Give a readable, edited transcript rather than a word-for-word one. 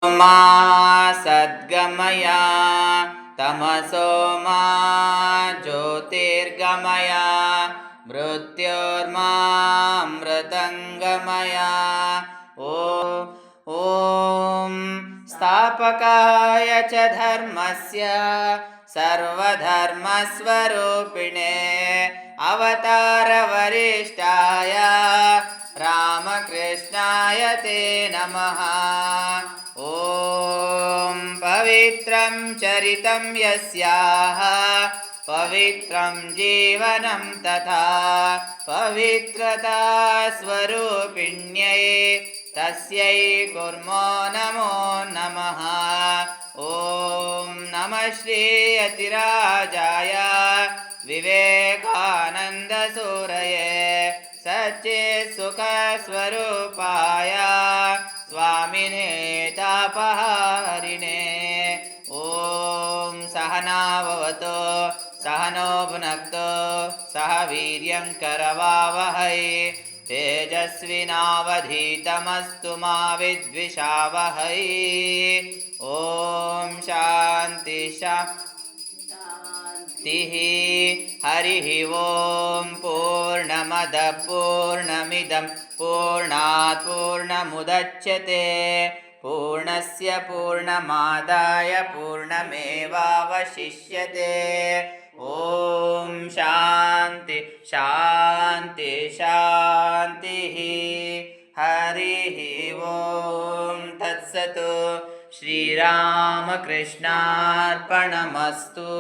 मा सद्गमय तमसो मा ज्योतिर्गमय मृत्योर्मामृतङ्गमय ॐ स्थापकाय च धर्मस्य सर्वधर्मस्वरूपिणे अवतारवरिष्ठाय रामकृष्णाय ते नमः। ॐ पवित्रं चरितं यस्याः पवित्रं जीवनं तथा पवित्रता स्वरूपिण्यै तस्यै कुर्मो नमो नमः। ॐ नमः श्री यतिराजाय विवेकानन्दसूरये सच्चित्सुखस्वरूपाय स्वामिने तापहारिणे। ॐ सहना भवतु सहनो भुनक्तु सह वीर्यं करवावहै तेजस्विनावधीतमस्तु मा विद्विषावहै। ॐ शान्ति शान्तिः। हरिः ॐ पूर्णमदः पूर्णमिदं पूर्णात् पूर्णमुदच्यते पूर्णस्य पूर्णमादाय पूर्णमेवावशिष्यते। ॐ शान्ति शान्ति शान्तिः। हरिः ॐ तत्सत्। श्रीरामकृष्णार्पणमस्तु।